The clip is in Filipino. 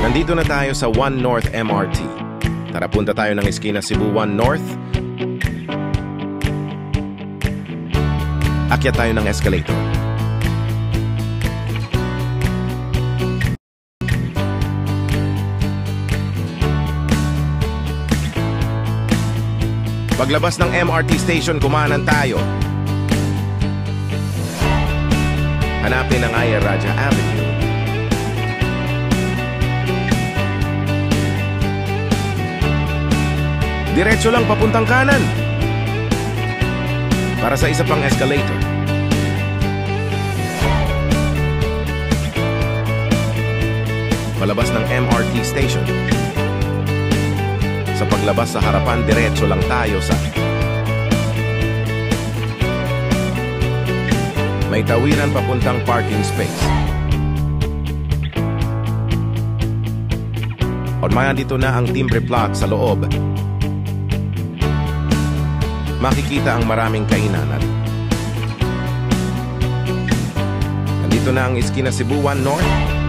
Nandito na tayo sa 1 North MRT. Tara, punta tayo ng eskina Cebu 1 North. Akyat tayo ng escalator. Paglabas ng MRT station, kumanan tayo. Hanapin ang Ayer Raja Avenue. Diretso lang papuntang kanan. Para sa isa pang escalator. Palabas ng MRT station. Sa paglabas sa harapan, diretso lang tayo sa... May tawiran papuntang parking space. Ormayan dito na ang timbre plot sa loob. Makikita ang maraming kainan at nandito na ang eskina Cebu 1 North.